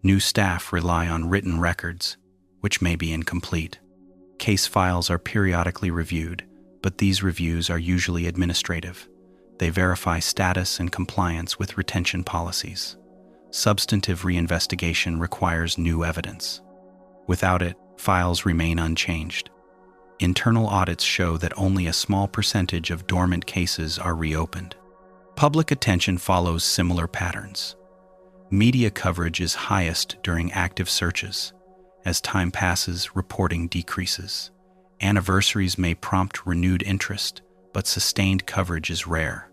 New staff rely on written records, which may be incomplete. Case files are periodically reviewed, but these reviews are usually administrative. They verify status and compliance with retention policies. Substantive reinvestigation requires new evidence. Without it, files remain unchanged. Internal audits show that only a small percentage of dormant cases are reopened. Public attention follows similar patterns. Media coverage is highest during active searches. As time passes, reporting decreases. Anniversaries may prompt renewed interest, but sustained coverage is rare.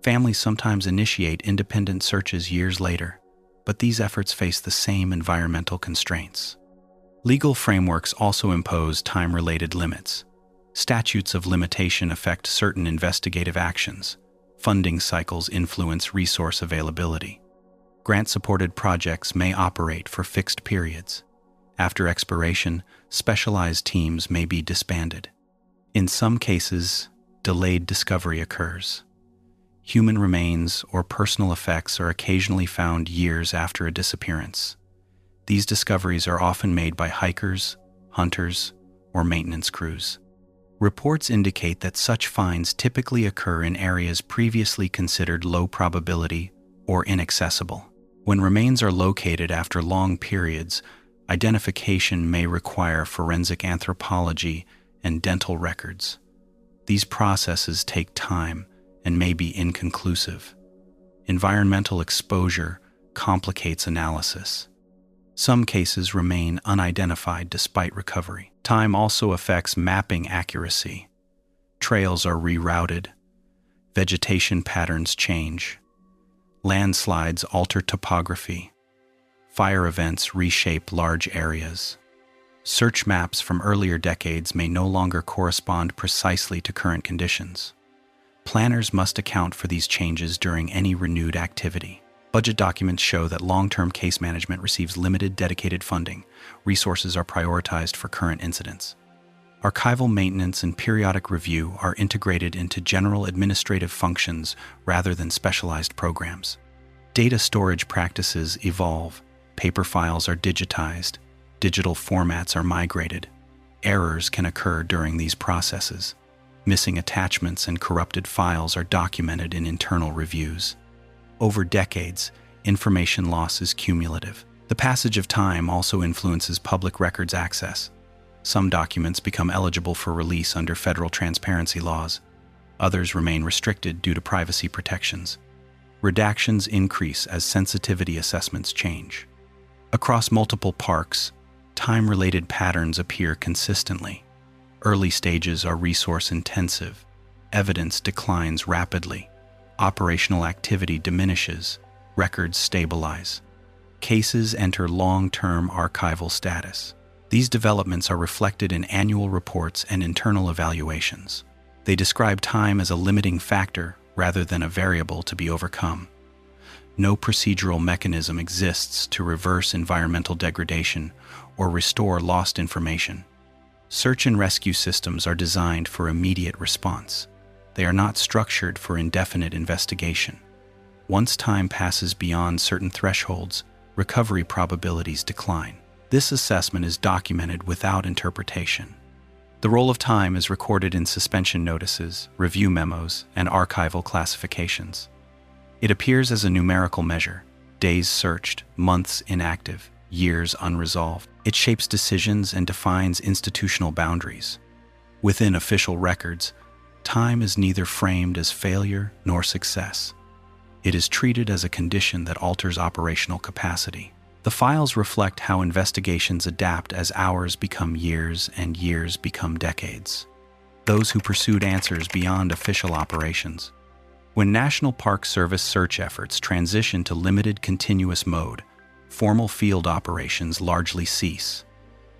Families sometimes initiate independent searches years later, but these efforts face the same environmental constraints. Legal frameworks also impose time-related limits. Statutes of limitation affect certain investigative actions. Funding cycles influence resource availability. Grant-supported projects may operate for fixed periods. After expiration, specialized teams may be disbanded. In some cases, delayed discovery occurs. Human remains or personal effects are occasionally found years after a disappearance. These discoveries are often made by hikers, hunters, or maintenance crews. Reports indicate that such finds typically occur in areas previously considered low probability or inaccessible. When remains are located after long periods, identification may require forensic anthropology and dental records. These processes take time and may be inconclusive. Environmental exposure complicates analysis. Some cases remain unidentified despite recovery. Time also affects mapping accuracy. Trails are rerouted. Vegetation patterns change. Landslides alter topography. Fire events reshape large areas. Search maps from earlier decades may no longer correspond precisely to current conditions. Planners must account for these changes during any renewed activity. Budget documents show that long-term case management receives limited dedicated funding. Resources are prioritized for current incidents. Archival maintenance and periodic review are integrated into general administrative functions rather than specialized programs. Data storage practices evolve. Paper files are digitized. Digital formats are migrated. Errors can occur during these processes. Missing attachments and corrupted files are documented in internal reviews. Over decades, information loss is cumulative. The passage of time also influences public records access. Some documents become eligible for release under federal transparency laws. Others remain restricted due to privacy protections. Redactions increase as sensitivity assessments change. Across multiple parks, time-related patterns appear consistently. Early stages are resource-intensive. Evidence declines rapidly. Operational activity diminishes. Records stabilize. Cases enter long-term archival status. These developments are reflected in annual reports and internal evaluations. They describe time as a limiting factor rather than a variable to be overcome. No procedural mechanism exists to reverse environmental degradation or restore lost information. Search and rescue systems are designed for immediate response. They are not structured for indefinite investigation. Once time passes beyond certain thresholds, recovery probabilities decline. This assessment is documented without interpretation. The role of time is recorded in suspension notices, review memos, and archival classifications. It appears as a numerical measure: days searched, months inactive, years unresolved. It shapes decisions and defines institutional boundaries. Within official records, time is neither framed as failure nor success. It is treated as a condition that alters operational capacity. The files reflect how investigations adapt as hours become years and years become decades. Those who pursued answers beyond official operations. When National Park Service search efforts transition to limited continuous mode, formal field operations largely cease.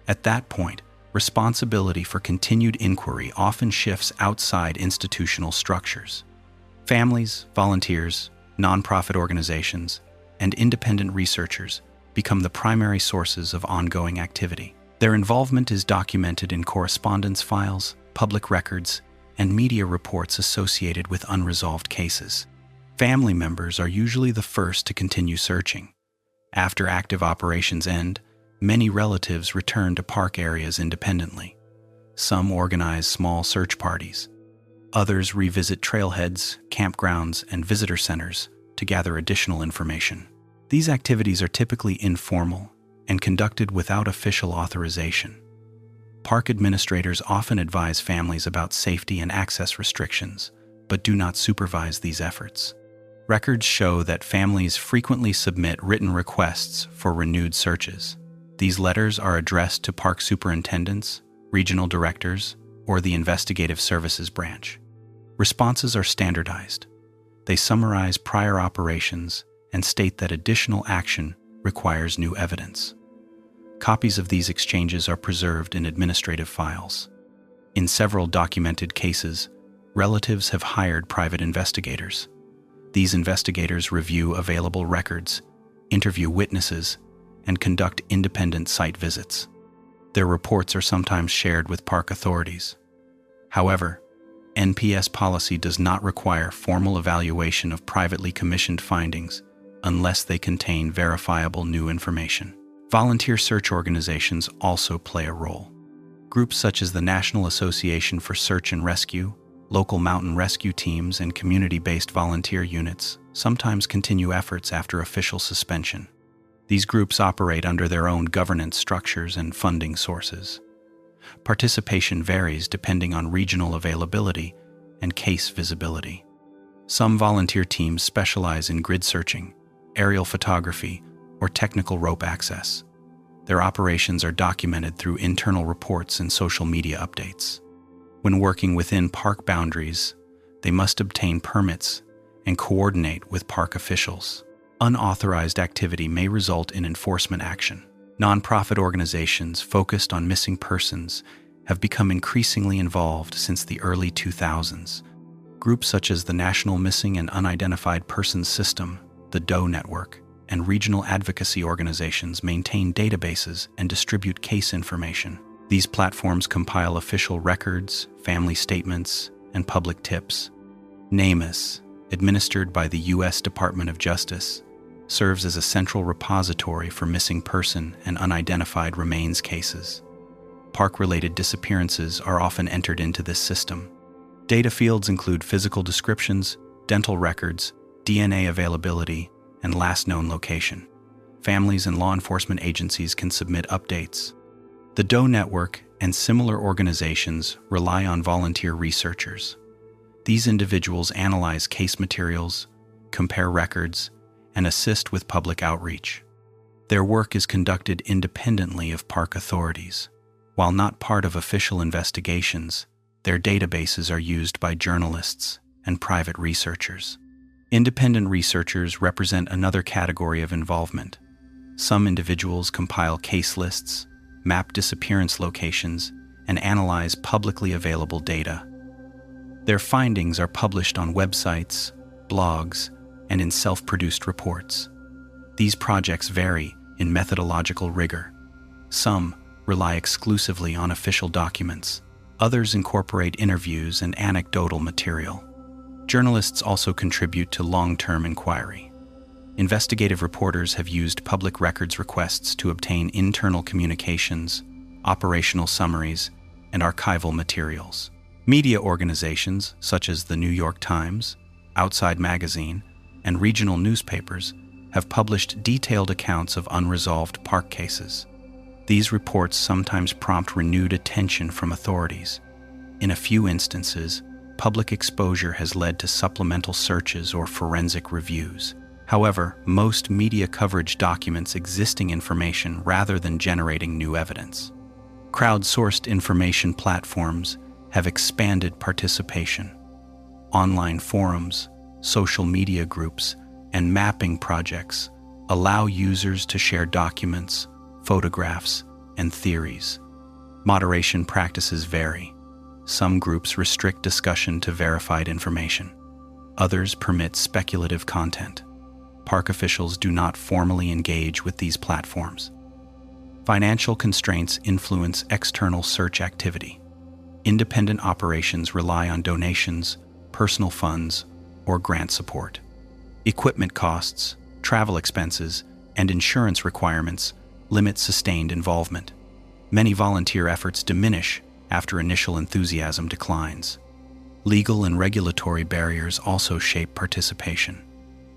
At that point, responsibility for continued inquiry often shifts outside institutional structures. Families, volunteers, nonprofit organizations, and independent researchers become the primary sources of ongoing activity. Their involvement is documented in correspondence files, public records, and media reports associated with unresolved cases. Family members are usually the first to continue searching. After active operations end, many relatives return to park areas independently. Some organize small search parties. Others revisit trailheads, campgrounds, and visitor centers to gather additional information. These activities are typically informal and conducted without official authorization. Park administrators often advise families about safety and access restrictions, but do not supervise these efforts. Records show that families frequently submit written requests for renewed searches. These letters are addressed to park superintendents, regional directors, or the investigative services branch. Responses are standardized. They summarize prior operations and state that additional action requires new evidence. Copies of these exchanges are preserved in administrative files. In several documented cases, relatives have hired private investigators. These investigators review available records, interview witnesses, and conduct independent site visits. Their reports are sometimes shared with park authorities. However, NPS policy does not require formal evaluation of privately commissioned findings unless they contain verifiable new information. Volunteer search organizations also play a role. Groups such as the National Association for Search and Rescue, local mountain rescue teams, and community-based volunteer units sometimes continue efforts after official suspension. These groups operate under their own governance structures and funding sources. Participation varies depending on regional availability and case visibility. Some volunteer teams specialize in grid searching, aerial photography, or technical rope access. Their operations are documented through internal reports and social media updates. When working within park boundaries, they must obtain permits and coordinate with park officials. Unauthorized activity may result in enforcement action. Nonprofit organizations focused on missing persons have become increasingly involved since the early 2000s. Groups such as the National Missing and Unidentified Persons System, the DOE Network, and regional advocacy organizations maintain databases and distribute case information. These platforms compile official records, family statements, and public tips. NamUs, administered by the U.S. Department of Justice, serves as a central repository for missing person and unidentified remains cases. Park-related disappearances are often entered into this system. Data fields include physical descriptions, dental records, DNA availability, and last known location. Families and law enforcement agencies can submit updates. The DOE Network and similar organizations rely on volunteer researchers. These individuals analyze case materials, compare records, and assist with public outreach. Their work is conducted independently of park authorities. While not part of official investigations, their databases are used by journalists and private researchers. Independent researchers represent another category of involvement. Some individuals compile case lists, map disappearance locations, and analyze publicly available data. Their findings are published on websites, blogs, and in self-produced reports. These projects vary in methodological rigor. Some rely exclusively on official documents. Others incorporate interviews and anecdotal material. Journalists also contribute to long-term inquiry. Investigative reporters have used public records requests to obtain internal communications, operational summaries, and archival materials. Media organizations such as the New York Times, Outside Magazine, and regional newspapers have published detailed accounts of unresolved park cases. These reports sometimes prompt renewed attention from authorities. In a few instances, public exposure has led to supplemental searches or forensic reviews. However, most media coverage documents existing information rather than generating new evidence. Crowdsourced information platforms have expanded participation. Online forums, social media groups, and mapping projects allow users to share documents, photographs, and theories. Moderation practices vary. Some groups restrict discussion to verified information. Others permit speculative content. Park officials do not formally engage with these platforms. Financial constraints influence external search activity. Independent operations rely on donations, personal funds, or grant support. Equipment costs, travel expenses, and insurance requirements limit sustained involvement. Many volunteer efforts diminish after initial enthusiasm declines. Legal and regulatory barriers also shape participation.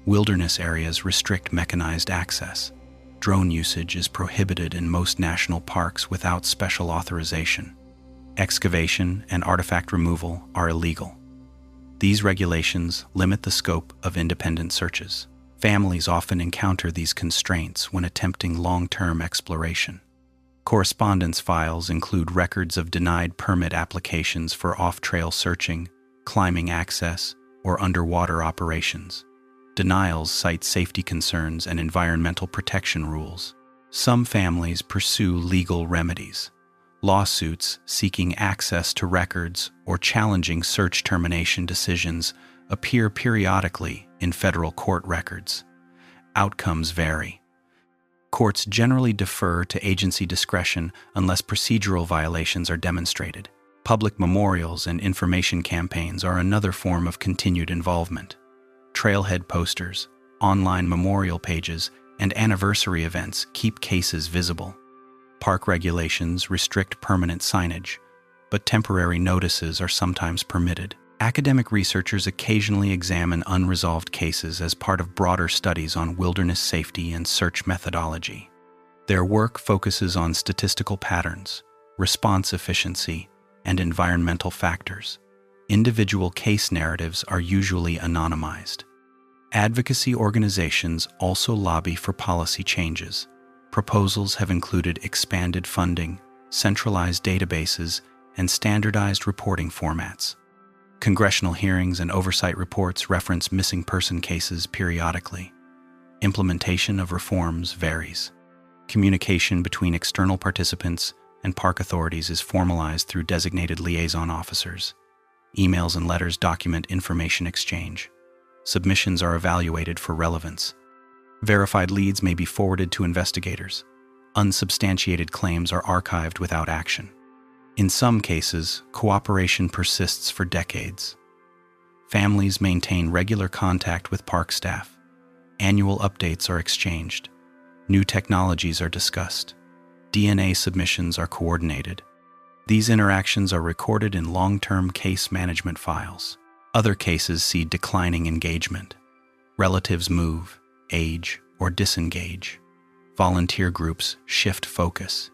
Wilderness areas restrict mechanized access. Drone usage is prohibited in most national parks without special authorization. Excavation and artifact removal are illegal. These regulations limit the scope of independent searches. Families often encounter these constraints when attempting long-term exploration. Correspondence files include records of denied permit applications for off-trail searching, climbing access, or underwater operations. Denials cite safety concerns and environmental protection rules. Some families pursue legal remedies. Lawsuits seeking access to records or challenging search termination decisions appear periodically in federal court records. Outcomes vary. Courts generally defer to agency discretion unless procedural violations are demonstrated. Public memorials and information campaigns are another form of continued involvement. Trailhead posters, online memorial pages, and anniversary events keep cases visible. Park regulations restrict permanent signage, but temporary notices are sometimes permitted. Academic researchers occasionally examine unresolved cases as part of broader studies on wilderness safety and search methodology. Their work focuses on statistical patterns, response efficiency, and environmental factors. Individual case narratives are usually anonymized. Advocacy organizations also lobby for policy changes. Proposals have included expanded funding, centralized databases, and standardized reporting formats. Congressional hearings and oversight reports reference missing person cases periodically. Implementation of reforms varies. Communication between external participants and park authorities is formalized through designated liaison officers. Emails and letters document information exchange. Submissions are evaluated for relevance. Verified leads may be forwarded to investigators. Unsubstantiated claims are archived without action. In some cases, cooperation persists for decades. Families maintain regular contact with park staff. Annual updates are exchanged. New technologies are discussed. DNA submissions are coordinated. These interactions are recorded in long-term case management files. Other cases see declining engagement. Relatives move, age, or disengage. Volunteer groups shift focus.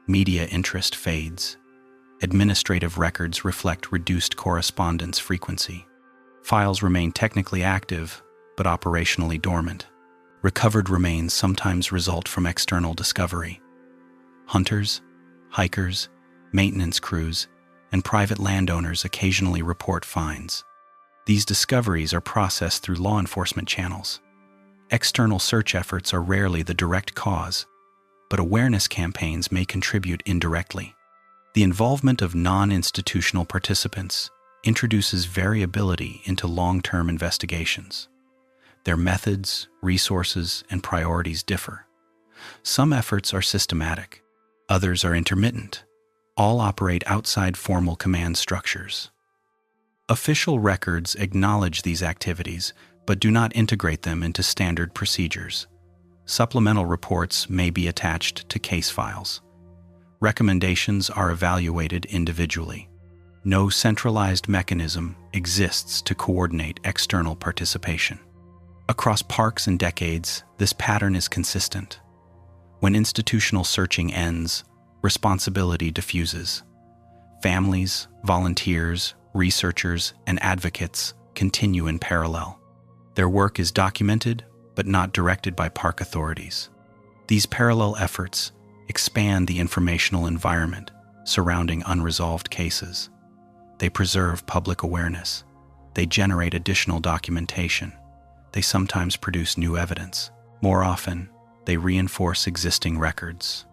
Media interest fades. Administrative records reflect reduced correspondence frequency. Files remain technically active, but operationally dormant. Recovered remains sometimes result from external discovery. Hunters, hikers, maintenance crews, and private landowners occasionally report finds. These discoveries are processed through law enforcement channels. External search efforts are rarely the direct cause, but awareness campaigns may contribute indirectly. The involvement of non-institutional participants introduces variability into long-term investigations. Their methods, resources, and priorities differ. Some efforts are systematic, others are intermittent. All operate outside formal command structures. Official records acknowledge these activities, but do not integrate them into standard procedures. Supplemental reports may be attached to case files. Recommendations are evaluated individually. No centralized mechanism exists to coordinate external participation. Across parks and decades, this pattern is consistent. When institutional searching ends, responsibility diffuses. Families, volunteers, researchers, and advocates continue in parallel. Their work is documented, but not directed by park authorities. These parallel efforts expand the informational environment surrounding unresolved cases. They preserve public awareness. They generate additional documentation. They sometimes produce new evidence. More often, they reinforce existing records.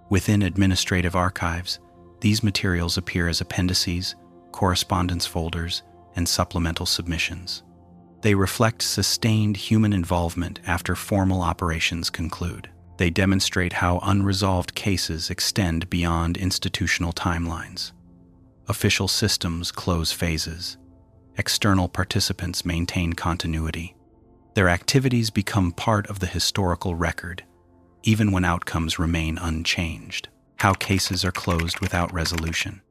Within administrative archives, these materials appear as appendices, correspondence folders, and supplemental submissions. They reflect sustained human involvement after formal operations conclude. They demonstrate how unresolved cases extend beyond institutional timelines. Official systems close phases. External participants maintain continuity. Their activities become part of the historical record, even when outcomes remain unchanged. How cases are closed without resolution.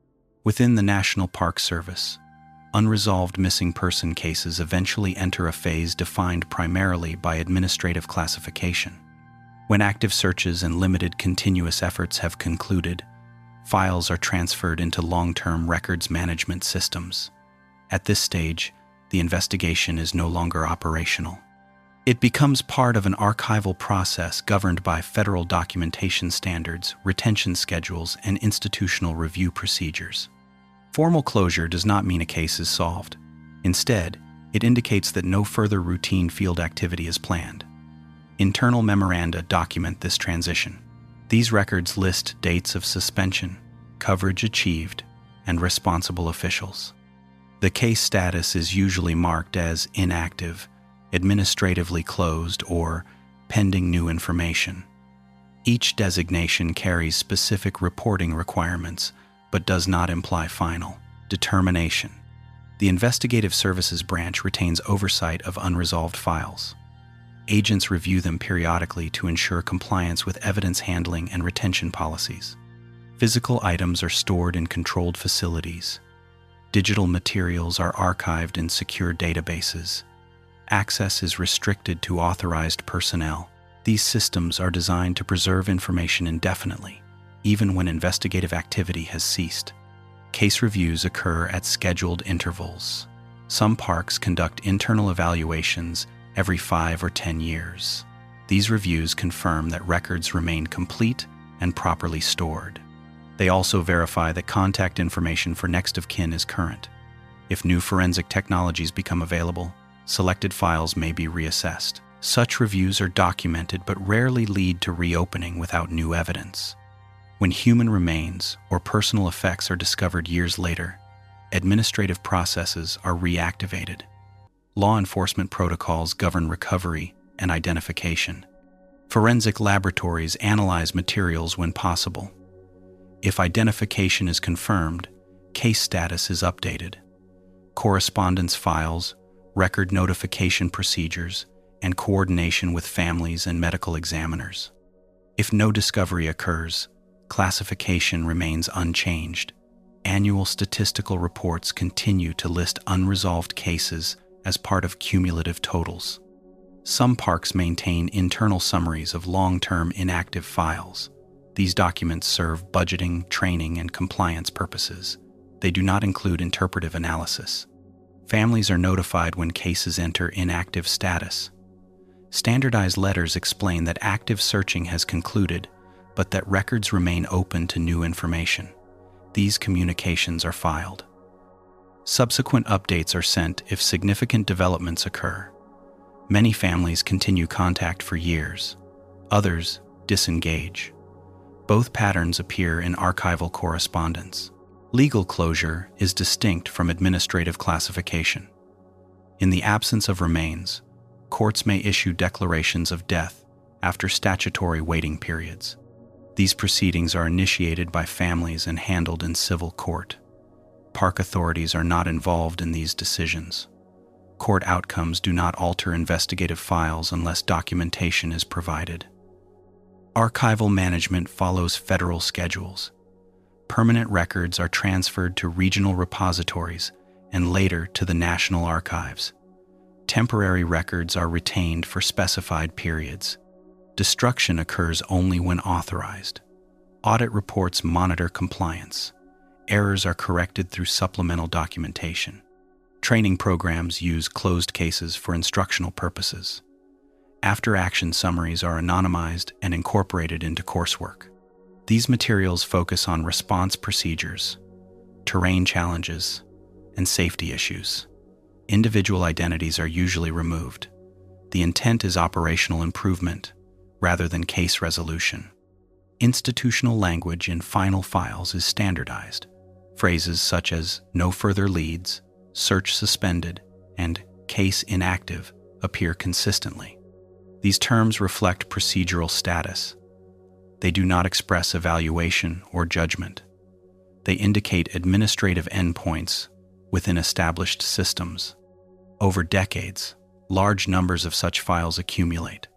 Within the National Park Service, unresolved missing person cases eventually enter a phase defined primarily by administrative classification. When active searches and limited continuous efforts have concluded, files are transferred into long-term records management systems. At this stage, the investigation is no longer operational. It becomes part of an archival process governed by federal documentation standards, retention schedules, and institutional review procedures. Formal closure does not mean a case is solved. Instead, it indicates that no further routine field activity is planned. Internal memoranda document this transition. These records list dates of suspension, coverage achieved, and responsible officials. The case status is usually marked as inactive, administratively closed, or pending new information. Each designation carries specific reporting requirements, but does not imply final determination. The Investigative Services Branch retains oversight of unresolved files. Agents review them periodically to ensure compliance with evidence handling and retention policies. Physical items are stored in controlled facilities. Digital materials are archived in secure databases. Access is restricted to authorized personnel. These systems are designed to preserve information indefinitely, even when investigative activity has ceased. Case reviews occur at scheduled intervals. Some parks conduct internal evaluations every 5 or 10 years. These reviews confirm that records remain complete and properly stored. They also verify that contact information for next of kin is current. If new forensic technologies become available, selected files may be reassessed. Such reviews are documented but rarely lead to reopening without new evidence. When human remains or personal effects are discovered years later, administrative processes are reactivated. Law enforcement protocols govern recovery and identification. Forensic laboratories analyze materials when possible. If identification is confirmed, case status is updated. Correspondence files, record notification procedures, and coordination with families and medical examiners. If no discovery occurs, classification remains unchanged. Annual statistical reports continue to list unresolved cases as part of cumulative totals. Some parks maintain internal summaries of long-term inactive files. These documents serve budgeting, training, and compliance purposes. They do not include interpretive analysis. Families are notified when cases enter inactive status. Standardized letters explain that active searching has concluded, but that records remain open to new information. These communications are filed. Subsequent updates are sent if significant developments occur. Many families continue contact for years. Others disengage. Both patterns appear in archival correspondence. Legal closure is distinct from administrative classification. In the absence of remains, courts may issue declarations of death after statutory waiting periods. These proceedings are initiated by families and handled in civil court. Park authorities are not involved in these decisions. Court outcomes do not alter investigative files unless documentation is provided. Archival management follows federal schedules. Permanent records are transferred to regional repositories and later to the National Archives. Temporary records are retained for specified periods. Destruction occurs only when authorized. Audit reports monitor compliance. Errors are corrected through supplemental documentation. Training programs use closed cases for instructional purposes. After-action summaries are anonymized and incorporated into coursework. These materials focus on response procedures, terrain challenges, and safety issues. Individual identities are usually removed. The intent is operational improvement rather than case resolution. Institutional language in final files is standardized. Phrases such as "no further leads," "search suspended," and "case inactive" appear consistently. These terms reflect procedural status. They do not express evaluation or judgment. They indicate administrative endpoints within established systems. Over decades, Large numbers of such files accumulate.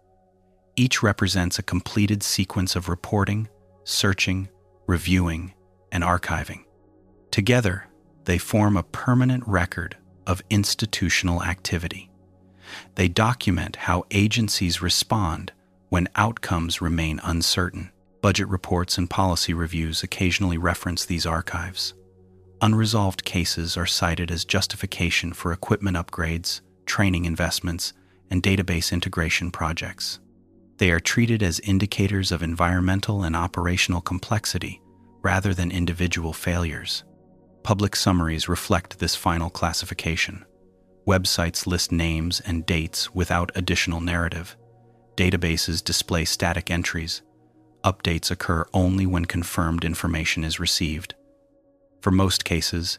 Each represents a completed sequence of reporting, searching, reviewing, and archiving. Together, they form a permanent record of institutional activity. They document how agencies respond when outcomes remain uncertain. Budget reports and policy reviews occasionally reference these archives. Unresolved cases are cited as justification for equipment upgrades, training investments, and database integration projects. They are treated as indicators of environmental and operational complexity rather than individual failures. Public summaries reflect this final classification. Websites list names and dates without additional narrative. Databases display static entries. Updates occur only when confirmed information is received. For most cases,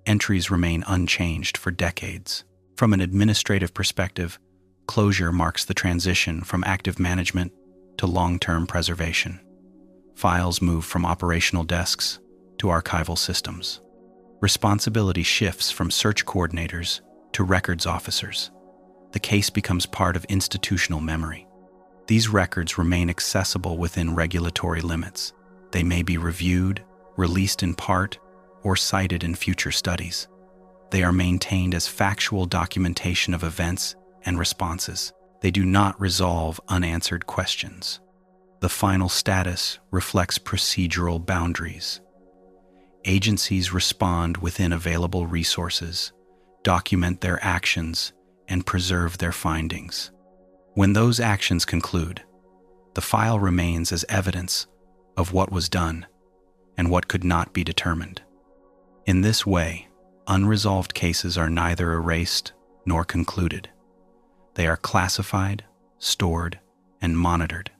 entries remain unchanged for decades. From an administrative perspective, closure marks the transition from active management to long-term preservation. Files move from operational desks to archival systems. Responsibility shifts from search coordinators to records officers. The case becomes part of institutional memory. These records remain accessible within regulatory limits. They may be reviewed, released in part, or cited in future studies. They are maintained as factual documentation of events and responses. They do not resolve unanswered questions. The final status reflects procedural boundaries. Agencies respond within available resources, document their actions, and preserve their findings. When those actions conclude, the file remains as evidence of what was done and what could not be determined. In this way, unresolved cases are neither erased nor concluded. They are classified, stored, and monitored.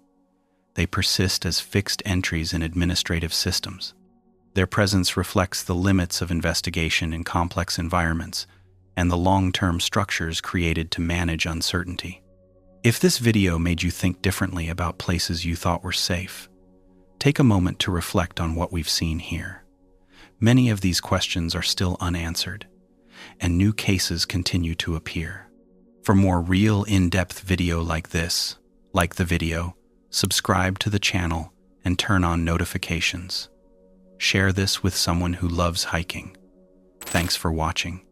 They persist as fixed entries in administrative systems. Their presence reflects the limits of investigation in complex environments and the long-term structures created to manage uncertainty. If this video made you think differently about places you thought were safe, take a moment to reflect on what we've seen here. Many of these questions are still unanswered, and new cases continue to appear. For more real, in-depth video like this, like the video, subscribe to the channel, and turn on notifications. Share this with someone who loves hiking. Thanks for watching.